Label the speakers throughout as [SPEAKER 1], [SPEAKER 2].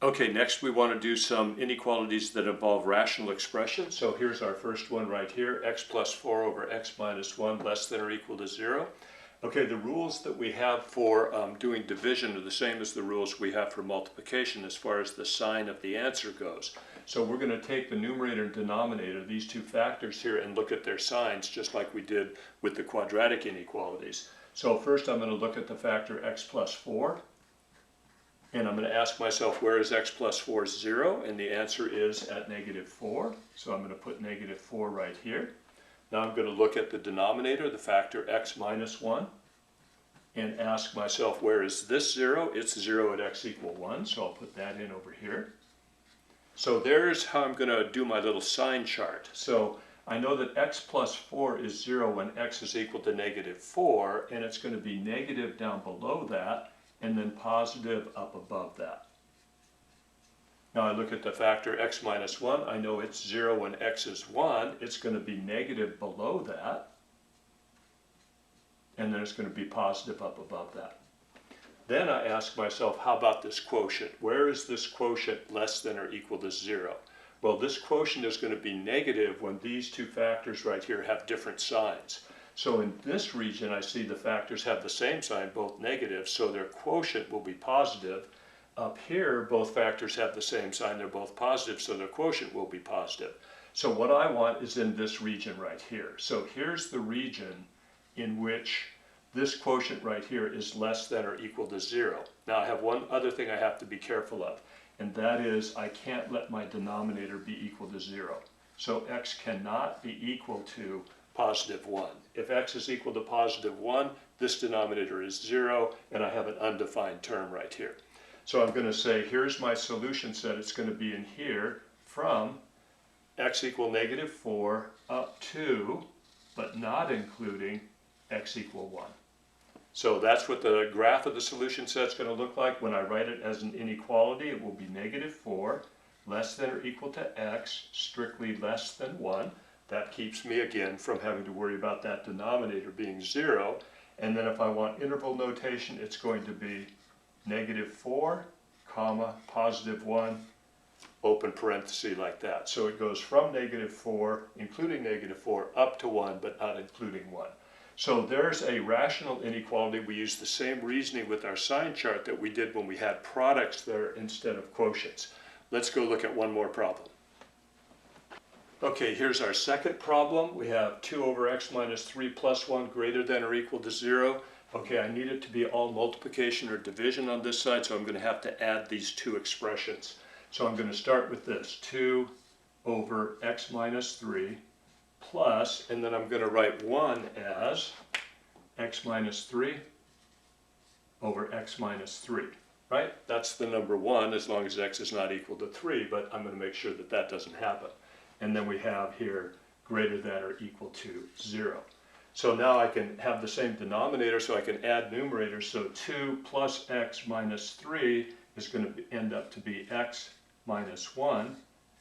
[SPEAKER 1] Okay, next we want to do some inequalities that involve rational expressions. So here's our first one right here, x plus 4 over x minus 1 less than or equal to 0. Okay, the rules that we have for doing division are the same as the rules we have for multiplication as far as the sign of the answer goes. So we're going to take the numerator and denominator, these two factors here, and look at their signs just like we did with the quadratic inequalities. So first I'm going to look at the factor x plus 4. And I'm going to ask myself, where is x plus 4 0? And the answer is at negative 4. So I'm going to put negative 4 right here. Now I'm going to look at the denominator, the factor x minus 1, and ask myself, where is this 0? It's 0 at x equal 1, so I'll put that in over here. So there's how I'm going to do my little sign chart. So I know that x plus 4 is 0 when x is equal to negative 4, and it's going to be negative down below that, and then positive up above that. Now I look at the factor x minus 1. I know it's 0 when x is 1. It's going to be negative below that. And then it's going to be positive up above that. Then I ask myself, how about this quotient? Where is this quotient less than or equal to 0? Well, this quotient is going to be negative when these two factors right here have different signs. So in this region, I see the factors have the same sign, both negative, so their quotient will be positive. Up here, both factors have the same sign, they're both positive, so their quotient will be positive. So what I want is in this region right here. So here's the region in which this quotient right here is less than or equal to 0. Now I have one other thing I have to be careful of, and that is I can't let my denominator be equal to 0. So x cannot be equal to positive 1. If x is equal to positive 1, this denominator is 0, and I have an undefined term right here. So I'm going to say, here's my solution set. It's going to be in here from x equal negative 4 up to, but not including, x equal 1. So that's what the graph of the solution set is going to look like. When I write it as an inequality, it will be negative 4 less than or equal to x, strictly less than 1. That keeps me, again, from having to worry about that denominator being 0. And then if I want interval notation, it's going to be negative 4, comma, positive 1, open parenthesis like that. So it goes from negative 4, including negative 4, up to 1, but not including 1. So there's a rational inequality. We use the same reasoning with our sign chart that we did when we had products there instead of quotients. Let's go look at one more problem. Okay, here's our second problem. We have 2 over x minus 3 plus 1 greater than or equal to 0. Okay, I need it to be all multiplication or division on this side, so I'm going to have to add these two expressions. So I'm going to start with this, 2 over x minus 3 plus, and then I'm going to write 1 as x minus 3 over x minus 3. Right? That's the number 1 as long as x is not equal to 3, but I'm going to make sure that that doesn't happen. And then we have here greater than or equal to 0. So now I can have the same denominator, so I can add numerators. So 2 plus x minus 3 is going to end up to be x minus 1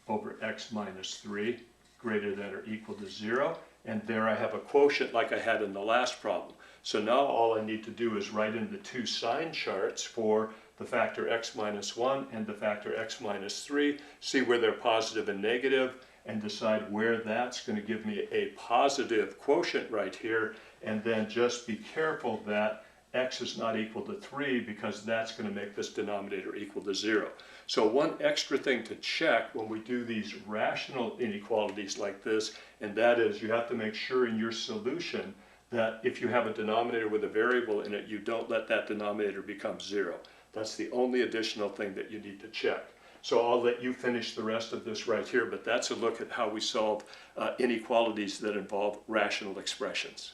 [SPEAKER 1] over x minus 3 greater than or equal to 0. And there I have a quotient like I had in the last problem. So now all I need to do is write in the two sign charts for the factor x minus 1 and the factor x minus 3, see where they're positive and negative, and decide where that's going to give me a positive quotient right here, and then just be careful that x is not equal to 3 because that's going to make this denominator equal to 0. So one extra thing to check when we do these rational inequalities like this, and that is you have to make sure in your solution that if you have a denominator with a variable in it, you don't let that denominator become 0. That's the only additional thing that you need to check. So I'll let you finish the rest of this right here, but that's a look at how we solve inequalities that involve rational expressions.